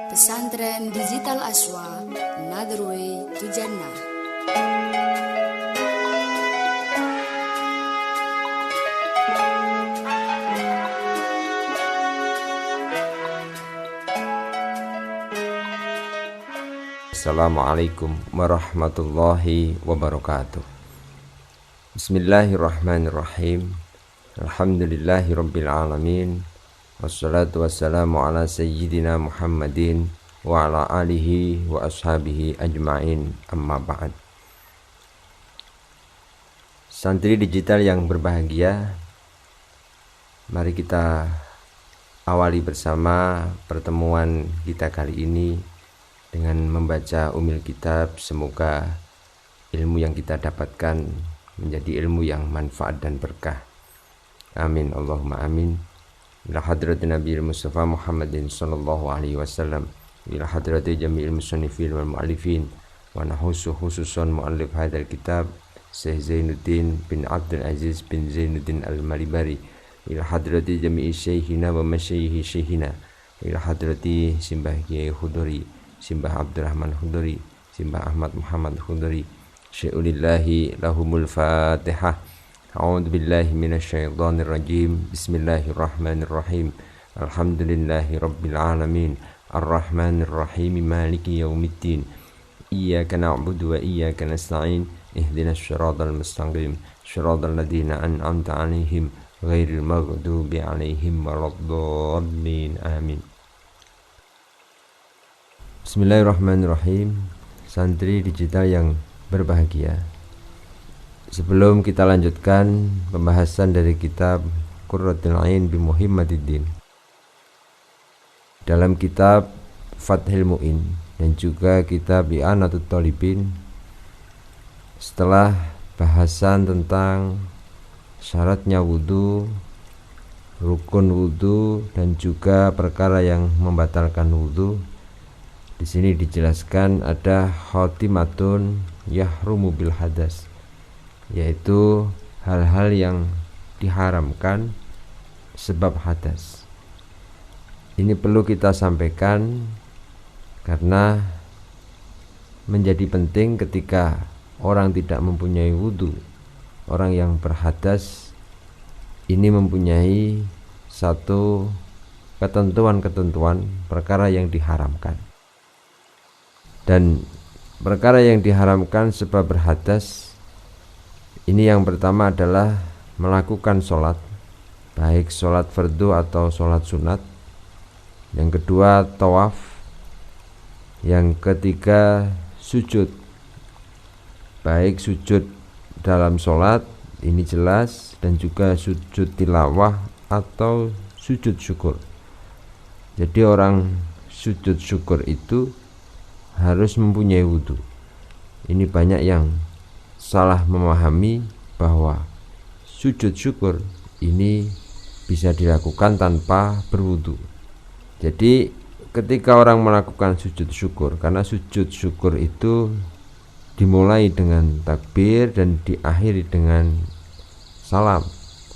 Pesantren Digital Aswa, Another Way to Jannah. Assalamualaikum warahmatullahi wabarakatuh. Bismillahirrahmanirrahim. Alhamdulillahi rabbil alamin. Wassalatu wassalamu ala sayyidina Muhammadin wa ala alihi wa ashabihi ajma'in, amma ba'd. Santri digital yang berbahagia, mari kita awali bersama pertemuan kita kali ini dengan membaca Ummul Kitab. Semoga ilmu yang kita dapatkan menjadi ilmu yang manfaat dan berkah. Amin Allahumma amin. Ila hadrati Nabi Mustafa Muhammadin sallallahu alaihi wasallam, ila hadrati jami'il musannifin wal mu'allifin, wa nahusu khususan mu'allif hadzal kitab Syekh Zainuddin bin Abdul Aziz bin Zainuddin Al-Malibari, ila hadrati jami'i syekhina wa masyayikhi syekhina, ila hadrati Simbah Kiai Khuduri, Simbah Abdurrahman Khuduri, Simbah Ahmad Muhammad Khuduri. Syai'ulillahi lahumul Fatihah. A'udzu billahi minasyaitonir rajim. Bismillahirrahmanirrahim. Alhamdulillahi rabbil alamin. Arrahmanir rahim. Maliki yaumiddin. Iyyaka na'budu wa iyyaka nasta'in. Ihdinas shiratal mustaqim. Shiratal ladzina an'amta 'alaihim ghairil maghdubi 'alaihim waladdallin. Amin. Bismillahirrahmanirrahim. Santri digital yang berbahagia, sebelum kita lanjutkan pembahasan dari kitab Qurratul Ain bi Muhammadiddin, dalam kitab Fathul Mu'in dan juga kitab I'anatut Thalibin, setelah bahasan tentang syaratnya wudu, rukun wudu, dan juga perkara yang membatalkan wudu, di sini dijelaskan ada khotimatun yahrumu bil hadas, yaitu hal-hal yang diharamkan sebab hadas. Ini perlu kita sampaikan karena menjadi penting ketika orang tidak mempunyai wudu. Orang yang berhadas ini mempunyai satu ketentuan-ketentuan perkara yang diharamkan. Dan perkara yang diharamkan sebab berhadas ini, yang pertama adalah melakukan sholat, baik sholat fardu atau sholat sunat. Yang kedua tawaf. Yang ketiga sujud, baik sujud dalam sholat, ini jelas, dan juga sujud tilawah atau sujud syukur. Jadi orang sujud syukur itu harus mempunyai wudu. Ini banyak yang salah memahami bahwa sujud syukur ini bisa dilakukan tanpa berwudu. Jadi ketika orang melakukan sujud syukur, karena sujud syukur itu dimulai dengan takbir dan diakhiri dengan salam.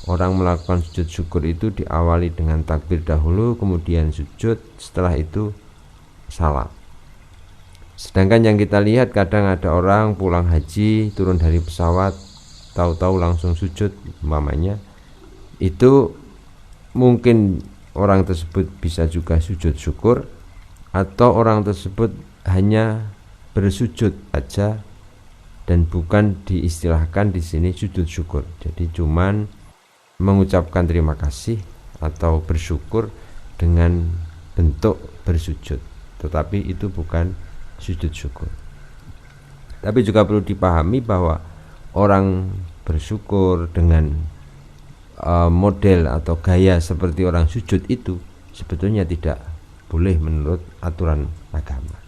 Orang melakukan sujud syukur itu diawali dengan takbir dahulu, kemudian sujud, setelah itu salam. Sedangkan yang kita lihat, kadang ada orang pulang haji, turun dari pesawat, tahu-tahu langsung sujud umpamanya. Itu mungkin orang tersebut bisa juga sujud syukur, atau orang tersebut hanya bersujud saja dan bukan diistilahkan di sini sujud syukur. Jadi cuman mengucapkan terima kasih atau bersyukur dengan bentuk bersujud, tetapi itu bukan sujud syukur. Tapi juga perlu dipahami bahwa orang bersyukur dengan model atau gaya seperti orang sujud itu sebetulnya tidak boleh menurut aturan agama.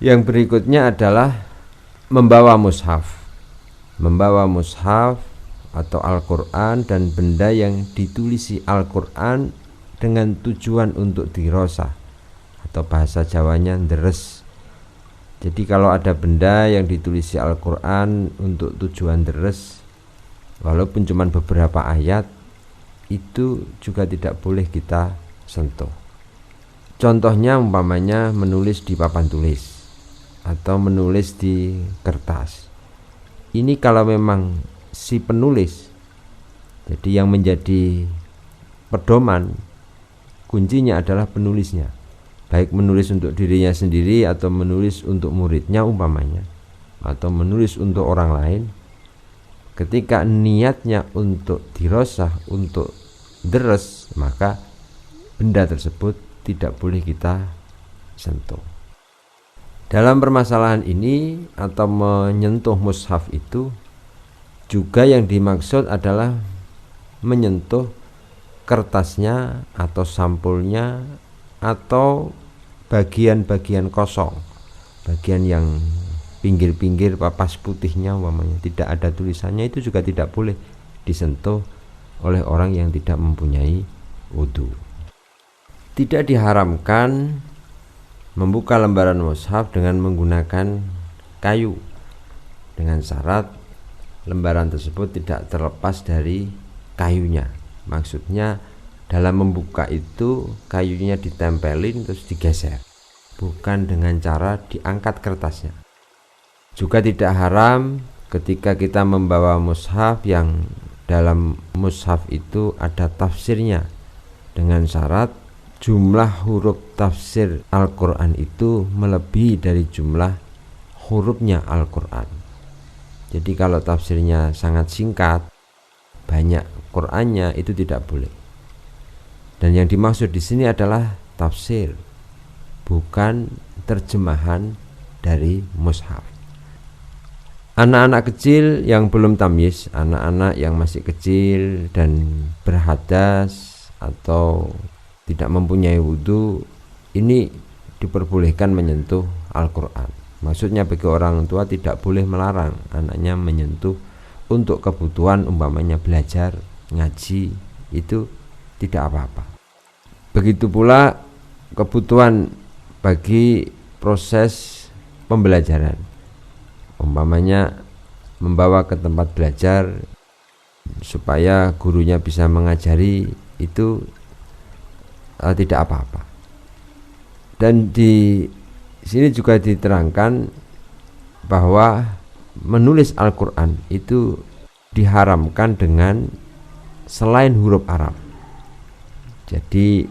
Yang berikutnya adalah membawa mushaf. Membawa mushaf atau Al-Quran dan benda yang ditulisi Al-Quran dengan tujuan untuk dirasa, atau bahasa Jawanya deres. Jadi kalau ada benda yang ditulisi Al-Quran untuk tujuan deres, walaupun cuma beberapa ayat, itu juga tidak boleh kita sentuh. Contohnya umpamanya menulis di papan tulis atau menulis di kertas. Ini kalau memang si penulis, jadi yang menjadi pedoman kuncinya adalah penulisnya, baik menulis untuk dirinya sendiri atau menulis untuk muridnya umpamanya, atau menulis untuk orang lain. Ketika niatnya untuk dirosah, untuk deres, maka benda tersebut tidak boleh kita sentuh. Dalam permasalahan ini atau menyentuh mushaf itu juga yang dimaksud adalah menyentuh kertasnya atau sampulnya atau bagian-bagian kosong, bagian yang pinggir-pinggir papas putihnya umpamanya tidak ada tulisannya, itu juga tidak boleh disentuh oleh orang yang tidak mempunyai wudu. Tidak diharamkan membuka lembaran mushaf dengan menggunakan kayu, dengan syarat lembaran tersebut tidak terlepas dari kayunya. Maksudnya dalam membuka itu kayunya ditempelin terus digeser, bukan dengan cara diangkat kertasnya. Juga tidak haram ketika kita membawa mushaf yang dalam mushaf itu ada tafsirnya, dengan syarat jumlah huruf tafsir Al-Quran itu melebihi dari jumlah hurufnya Al-Quran. Jadi kalau tafsirnya sangat singkat, banyak Qurannya, itu tidak boleh. Dan yang dimaksud di sini adalah tafsir, bukan terjemahan dari mushaf. Anak-anak kecil yang belum tamyiz, anak-anak yang masih kecil dan berhadas atau tidak mempunyai wudu, ini diperbolehkan menyentuh Al-Quran. Maksudnya bagi orang tua tidak boleh melarang anaknya menyentuh untuk kebutuhan umpamanya belajar, ngaji, itu tidak apa-apa. Begitu pula kebutuhan bagi proses pembelajaran, umpamanya membawa ke tempat belajar supaya gurunya bisa mengajari, itu tidak apa-apa. Dan di sini juga diterangkan bahwa menulis Al-Quran itu diharamkan dengan selain huruf Arab. Jadi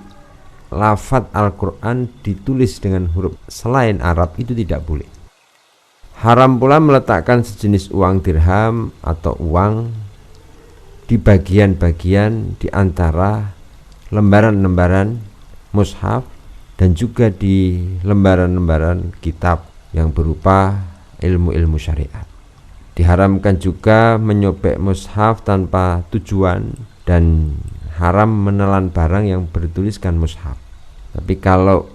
lafadz Al-Quran ditulis dengan huruf selain Arab itu tidak boleh. Haram pula meletakkan sejenis uang dirham atau uang di bagian-bagian di antara lembaran-lembaran mushaf dan juga di lembaran-lembaran kitab yang berupa ilmu-ilmu syariat. Diharamkan juga menyobek mushaf tanpa tujuan dan haram menelan barang yang bertuliskan mushaf. Tapi kalau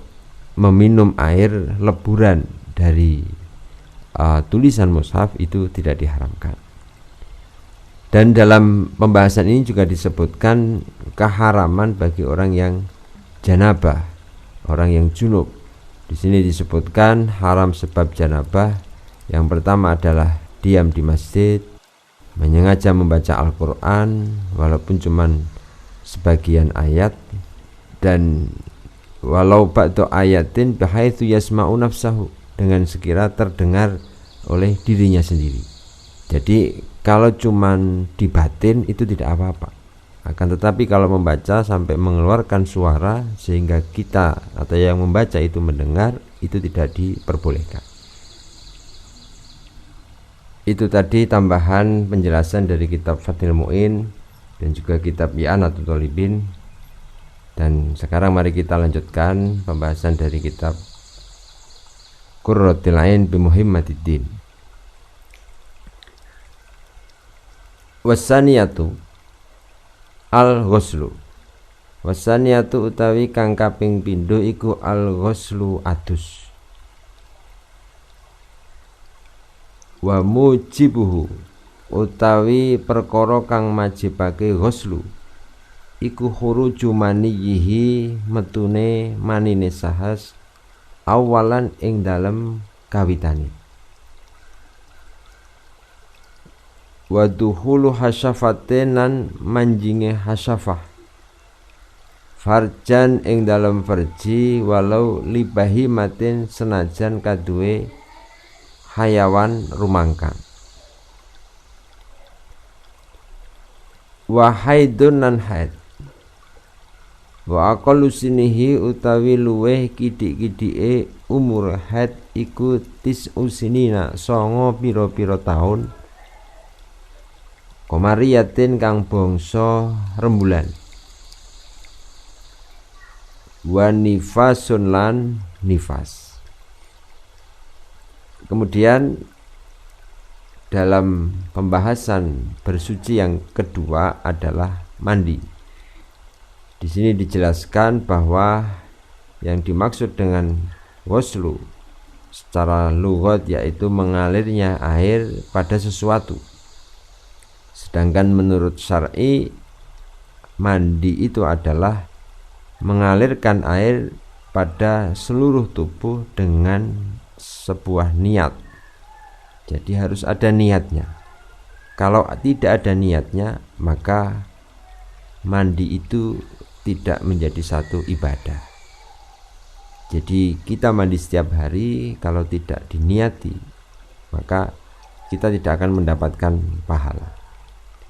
meminum air leburan dari tulisan mushaf itu tidak diharamkan. Dan dalam pembahasan ini juga disebutkan keharaman bagi orang yang janabah, orang yang junub. Di sini disebutkan haram sebab janabah. Yang pertama adalah diam di masjid, menyengaja membaca Al-Quran walaupun cuman sebagian ayat, dan walau ba'du ayatin bihaitsu yasma'u nafsahu, dengan sekira terdengar oleh dirinya sendiri. Jadi kalau cuman di batin itu tidak apa-apa. Akan tetapi kalau membaca sampai mengeluarkan suara sehingga kita atau yang membaca itu mendengar, itu tidak diperbolehkan. Itu tadi tambahan penjelasan dari kitab Fathul Mu'in dan juga kitab I'anatul Talibin. Dan sekarang mari kita lanjutkan pembahasan dari kitab Qurratul Ain bi Muhammadiddin. Wasaniyatu al-ghuslu. Wasaniyatu utawi kang kaping pindho iku al-ghuslu adus. Wa mujibuhu utawi perkara kang majibake ghuslu iku khuruju maniyihi, metune manine sahas, awalan ing dalem kawitane. Wa duhulu hasyafatin lan manjinge hasyafah, farjan ing dalam farji walau libahi matin senajan kaduwe hayawan rumangkang. Wa haidun nan haid wa aqallu sinihi utawi luweh kidik-kidike umur haid iku usinina songo pira-pira taun komariyatin kang bangsa rembulan wa nifasun lan nifas. Kemudian dalam pembahasan bersuci yang kedua adalah mandi. Di sini dijelaskan bahwa yang dimaksud dengan ghuslu secara lughat yaitu mengalirnya air pada sesuatu. Sedangkan menurut syar'i mandi itu adalah mengalirkan air pada seluruh tubuh dengan sebuah niat. Jadi harus ada niatnya. Kalau tidak ada niatnya, maka mandi itu tidak menjadi satu ibadah. Jadi kita mandi setiap hari, kalau tidak diniati, maka kita tidak akan mendapatkan pahala.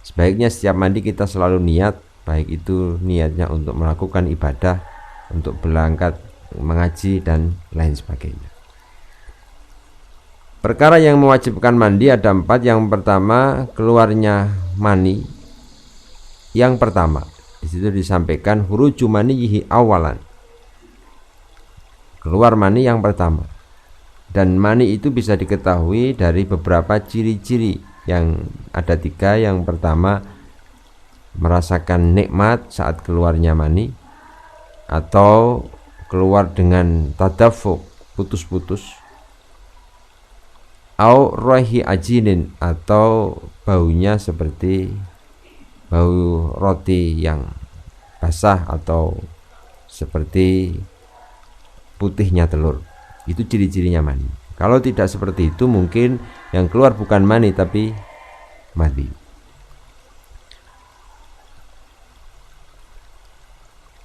Sebaiknya setiap mandi kita selalu niat, baik itu niatnya untuk melakukan ibadah, untuk berangkat mengaji dan lain sebagainya. Perkara yang mewajibkan mandi ada 4. Yang pertama, keluarnya mani. Yang pertama, di situ disampaikan huruju manihi awalan. Keluar mani yang pertama. Dan mani itu bisa diketahui dari beberapa ciri-ciri yang ada 3. Yang pertama, merasakan nikmat saat keluarnya mani, atau keluar dengan tadafuk, putus-putus, au rohi ajinin, atau baunya seperti bau roti yang basah atau seperti putihnya telur. Itu ciri-cirinya mani. Kalau tidak seperti itu, mungkin yang keluar bukan mani tapi madi.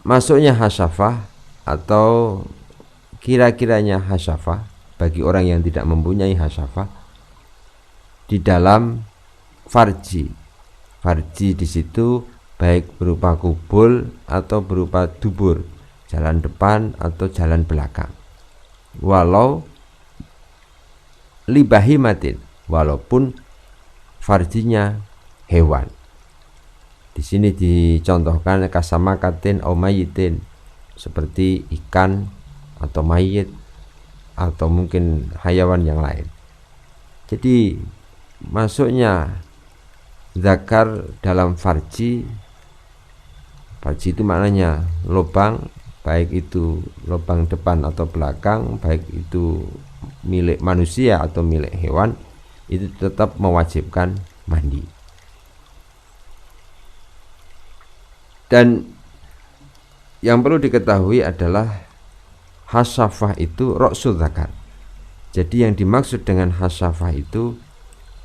Masuknya hasyafah atau kira-kiranya hasyafah bagi orang yang tidak mempunyai hasyafah di dalam farji. Farji di situ baik berupa kubul atau berupa dubur, jalan depan atau jalan belakang. Walau libahimatin, walaupun farjinya hewan. Di sini dicontohkan kasamakatin au mayitin, seperti ikan atau mayit atau mungkin hayawan yang lain. Jadi masuknya zakar dalam farji itu maknanya lubang, baik itu lubang depan atau belakang, baik itu milik manusia atau milik hewan, itu tetap mewajibkan mandi. Dan yang perlu diketahui adalah hasyafah itu ra'sul zakar. Jadi yang dimaksud dengan hasyafah itu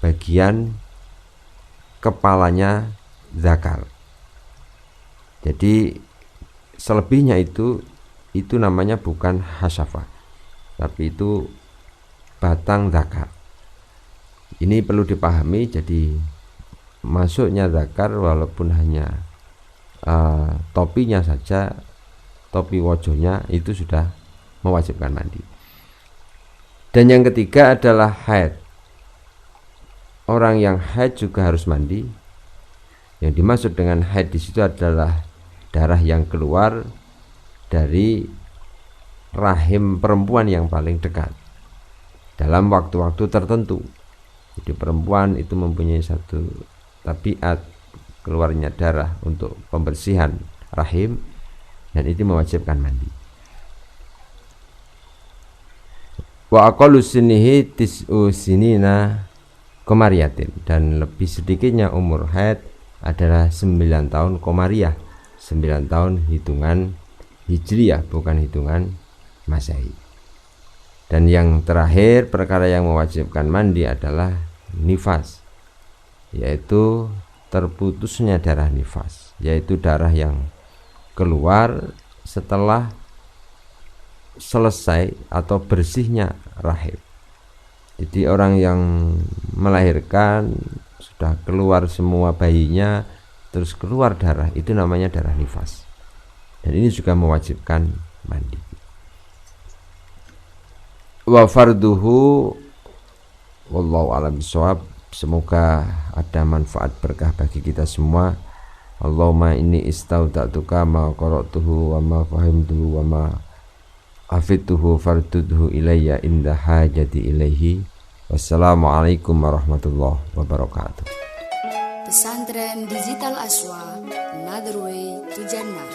bagian kepalanya zakar. Jadi selebihnya itu namanya bukan hasyafah, tapi itu batang zakar. Ini perlu dipahami. Jadi masuknya zakar walaupun hanya topinya saja, topi wajahnya, itu sudah mewajibkan mandi. Dan yang ketiga adalah haid. Orang yang haid juga harus mandi. Yang dimaksud dengan haid di situ adalah darah yang keluar dari rahim perempuan yang paling dekat dalam waktu-waktu tertentu. Jadi perempuan itu mempunyai satu tabiat keluarnya darah untuk pembersihan rahim, dan itu mewajibkan mandi. Wa aqallu sinihi tis'u sinina komariyatin, dan lebih sedikitnya umur haid adalah 9 tahun komariyah, 9 tahun hitungan hijriyah, bukan hitungan masehi. Dan yang terakhir perkara yang mewajibkan mandi adalah nifas, yaitu terputusnya darah nifas, yaitu darah yang keluar setelah selesai atau bersihnya rahim. Jadi orang yang melahirkan sudah keluar semua bayinya, terus keluar darah, itu namanya darah nifas. Dan ini juga mewajibkan mandi. Wa farduhu wallahu a'lam bishawab. Semoga ada manfaat berkah bagi kita semua. Allahumma inni istauda'tuka ma qara'tuhu wa ma fahimtuhu wa ma hafidtuhu fardudhu ilayya inda hajati ilaihi. Wassalamualaikum warahmatullahi wabarakatuh. Pesantren Digital Aswa, Another Way to Jannah.